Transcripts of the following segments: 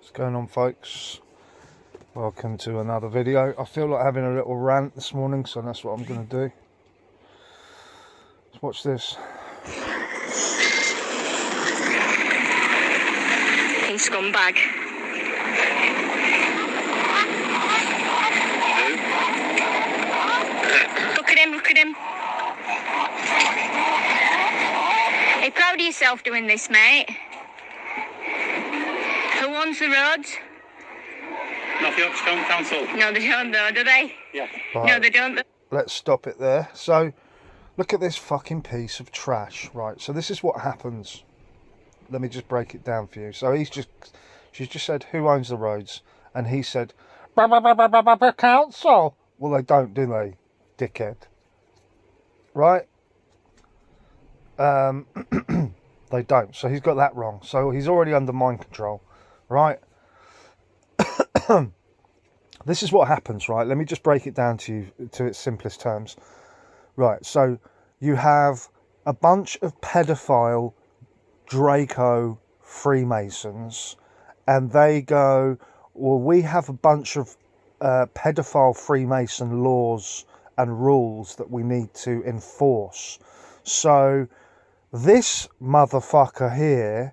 What's going on, folks? Welcome to another video. I feel like having a little rant this morning, so that's what I'm going to do. Let's watch this. Hey, scumbag. Look at him, look at him. Are you proud of yourself doing this, mate? Who owns the roads? North Yorkshire County Council. No, they don't though, do they? Yeah. Right, No, they don't. let's stop it there. So, look at this fucking piece of trash. Right, so this is what happens. Let me just break it down for you. So she's just said, who owns the roads? And he said, council. Well, they don't, do they, dickhead? Right? They don't. So he's got that wrong. So he's already under mind control, right? This is what happens, right? Let me just break it down to you to its simplest terms. Right, so you have a bunch of pedophile Draco Freemasons, and they go, well, we have a bunch of pedophile Freemason laws and rules that we need to enforce. So this motherfucker here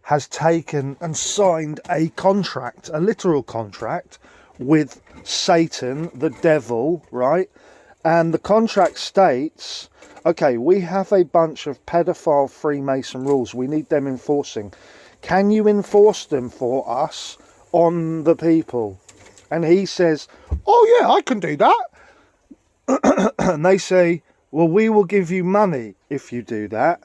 has taken and signed a contract, a literal contract, with Satan, the devil, right? And the contract states, okay, we have a bunch of pedophile Freemason rules. We need them enforcing. Can you enforce them for us on the people? And he says, oh yeah, I can do that. And they say, well, we will give you money if you do that.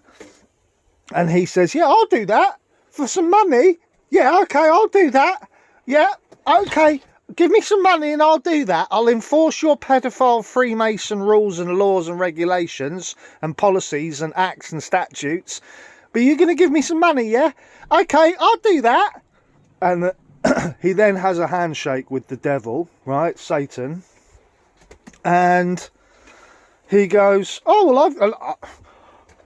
And he says, yeah, I'll do that. For some money? Yeah, okay, I'll do that. Yeah, okay. Give me some money and I'll do that. I'll enforce your pedophile Freemason rules and laws and regulations and policies and acts and statutes. But you're going to give me some money, yeah? Okay, I'll do that. And he then has a handshake with the devil, right, Satan. And he goes, oh, well,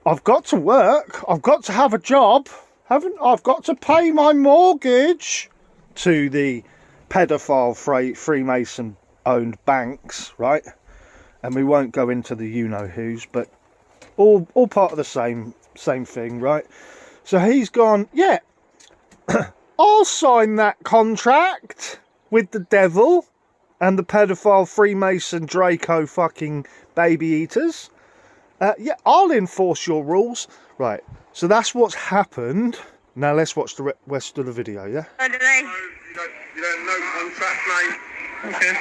I've got to work. I've got to have a job. I've got to pay my mortgage to the pedophile Freemason owned banks, right? And we won't go into the you-know-who's, but all part of the same thing, right? So he's gone, yeah, I'll sign that contract with the devil and the pedophile Freemason Draco fucking baby eaters. Yeah, I'll enforce your rules. Right, so that's what's happened. Now let's watch the rest of the video, yeah? What do they? You don't know contract, mate. Okay.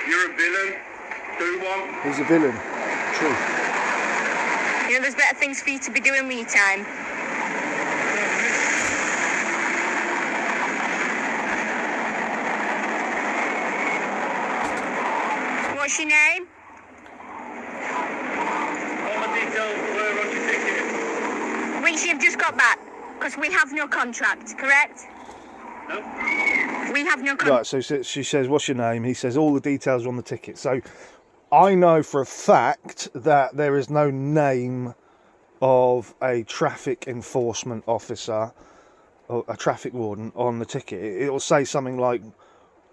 You're a villain. Do one. He's a villain. True. You know, there's better things for you to be doing with your time. What's your name? All the details were on your ticket. Which you've just got back. Because we have no contract, correct? No. We have no contract. Right, so she says, what's your name? He says, all the details are on the ticket. So I know for a fact that there is no name of a traffic enforcement officer or a traffic warden on the ticket. It'll say something like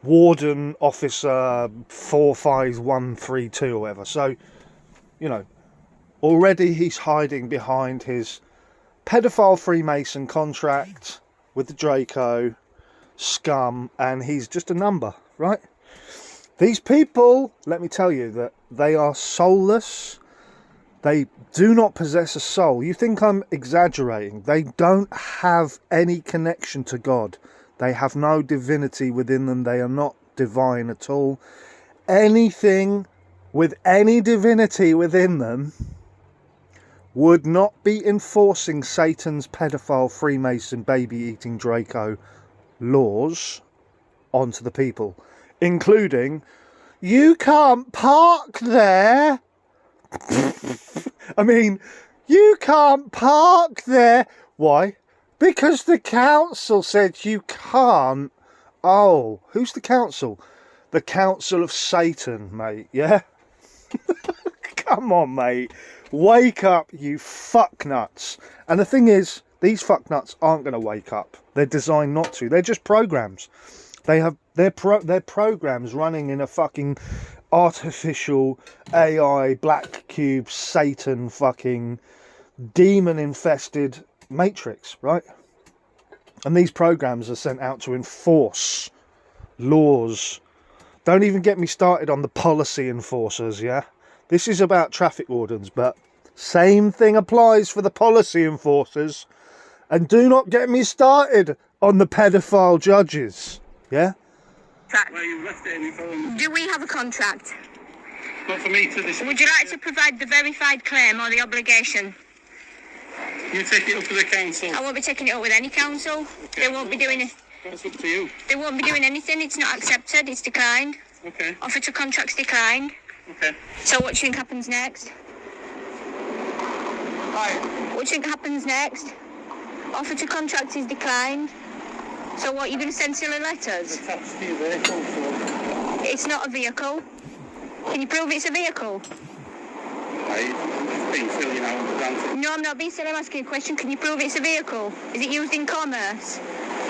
Warden Officer 45132 or whatever. So, you know, already he's hiding behind his pedophile Freemason contract with the Draco scum, and he's just a number, right? These people, let me tell you that they are soulless. They do not possess a soul. You think I'm exaggerating? They don't have any connection to God. They have no divinity within them. They are not divine at all. Anything with any divinity within them would not be enforcing Satan's pedophile Freemason baby eating Draco laws onto the people, including, you can't park there. I mean, you can't park there. Why? Because the council said you can't. Oh, who's the council? The Council of Satan, mate, yeah? Come on, mate. Wake up, you fuck nuts. And the thing is, These fucknuts aren't going to wake up. They're designed not to. They're just programs. They have their programs running in a fucking artificial AI black cube Satan fucking demon infested matrix, right? And these programs are sent out to enforce laws. Don't even get me started on the policy enforcers, yeah? This is about traffic wardens, but same thing applies for the policy enforcers. And do not get me started on the pedophile judges, yeah? Well, you left it in your phone. Do we have a contract? Not for me to decide. Would you like to provide the verified claim or the obligation? You take it up to the council. I won't be taking it up with any council. They won't be doing it. That's up to you. They won't be doing anything. It's not accepted. It's declined. Okay. Offer to contract's declined. Okay. So what do you think happens next? Hi. What do you think happens next? Offer to contract is declined. So what, you're going to send silly letters? Attached to your vehicle, so It's not a vehicle. Can you prove it's a vehicle? I've been silly now. Granted. No, I'm not being silly. I'm asking a question. Can you prove it's a vehicle? Is it used in commerce?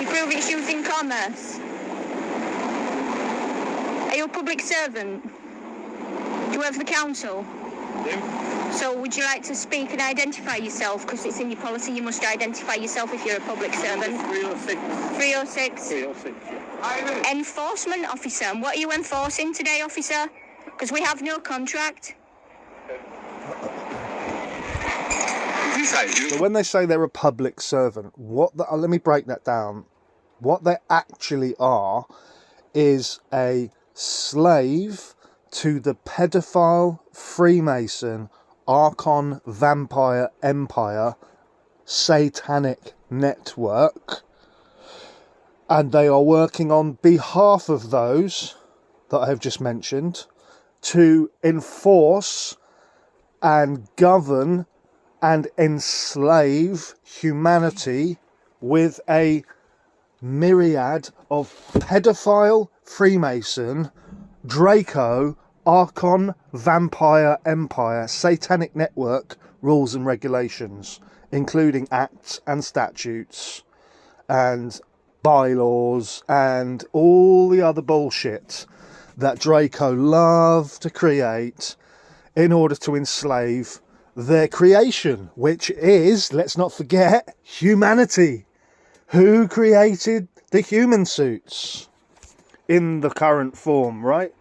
You prove it's used in commerce? Are you a public servant? Do you work for the council? So would you like to speak and identify yourself? Because it's in your policy, you must identify yourself if you're a public servant. 306. 306. 306. Yeah. Enforcement officer. And what are you enforcing today, officer? Because we have no contract. So when they say they're a public servant, let me break that down. What they actually are is a slave to the pedophile, Freemason, Archon, vampire empire, satanic network. And they are working on behalf of those that I have just mentioned to enforce and govern and enslave humanity with a myriad of pedophile, Freemason, Draco, Archon, vampire empire, satanic network rules and regulations, including acts and statutes and bylaws and all the other bullshit that Draco love to create in order to enslave their creation, which is, let's not forget, humanity. Who created the human suits in the current form, right?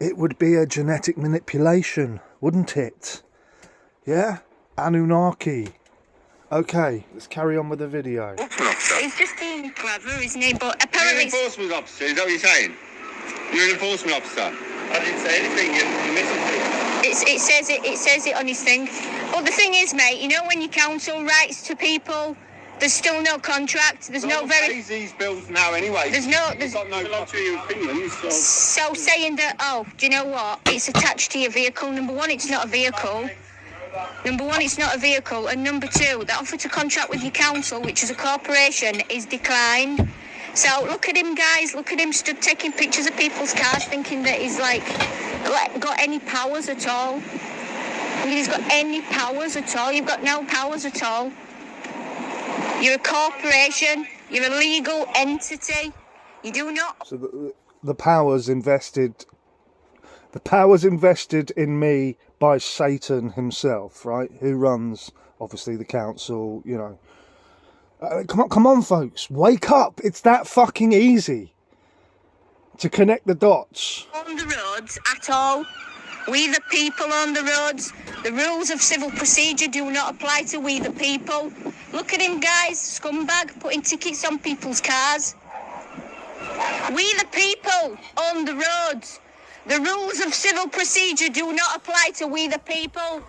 It would be a genetic manipulation, wouldn't it? Yeah? Anunnaki. Okay, let's carry on with the video. Enforcement officer. He's just being clever, isn't he? But You're an apparently... enforcement officer, is that what you're saying? You're an enforcement officer. I didn't say anything, you're missing things. It says it on his thing. But the thing is, mate, you know when your council writes to people, there's still no contract. There's no very. Pays these bills now anyway. There's got no copy of your opinions. So saying that, oh, do you know what? It's attached to your vehicle. Number one, it's not a vehicle. Number one, it's not a vehicle, and number two, the offer to contract with your council, which is a corporation, is declined. So look at him, guys. Look at him stood taking pictures of people's cars, thinking that he's like got any powers at all. He's got any powers at all. You've got no powers at all. You're a corporation. You're a legal entity. You do not. So the powers invested in me by Satan himself, right? Who runs, obviously, the council, you know. Come on, folks. Wake up. It's that fucking easy to connect the dots. On the roads at all. We the people on the roads. The rules of civil procedure do not apply to we the people. Look at him, guys. Scumbag putting tickets on people's cars. We the people on the roads. The rules of civil procedure do not apply to we the people.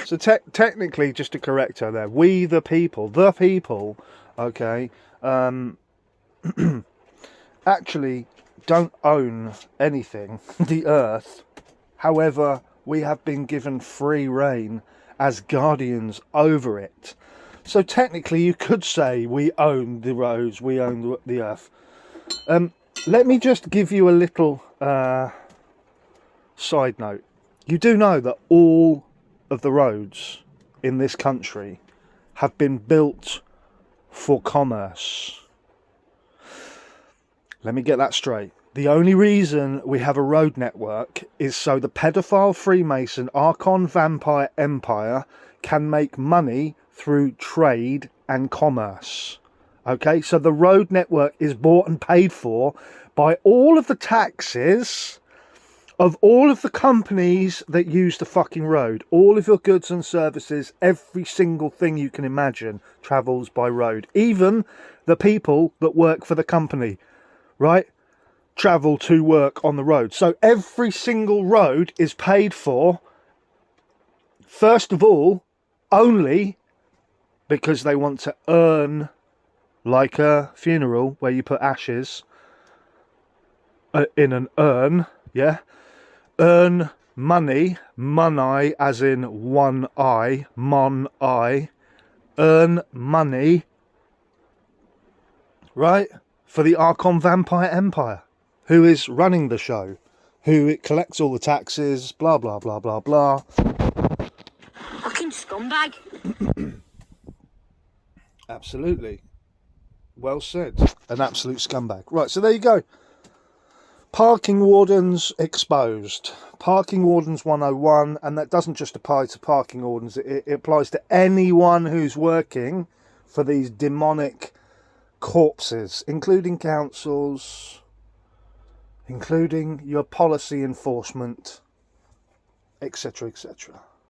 So technically, just to correct her there, we the people, okay, actually don't own anything, the earth. However, we have been given free reign as guardians over it. So technically, you could say we own the roads, we own the earth. Let me just give you a little side note. You do know that all of the roads in this country have been built for commerce. Let me get that straight. The only reason we have a road network is so the pedophile Freemason Archon vampire empire can make money through trade and commerce. Okay, so the road network is bought and paid for by all of the taxes of all of the companies that use the fucking road. All of your goods and services, every single thing you can imagine travels by road. Even the people that work for the company, right, travel to work on the road. So every single road is paid for, first of all, only because they want to earn, like a funeral where you put ashes in an urn, yeah? Earn money, money as in one eye, mon eye, earn money, right, for the Archon Vampire Empire, who is running the show, who it collects all the taxes, blah, blah, blah, blah, blah. Fucking scumbag. Absolutely. Well said. An absolute scumbag. Right, so there you go. Parking wardens exposed. Parking wardens 101, and that doesn't just apply to parking wardens, it applies to anyone who's working for these demonic corpses, including councils, including your policy enforcement, etc., etc.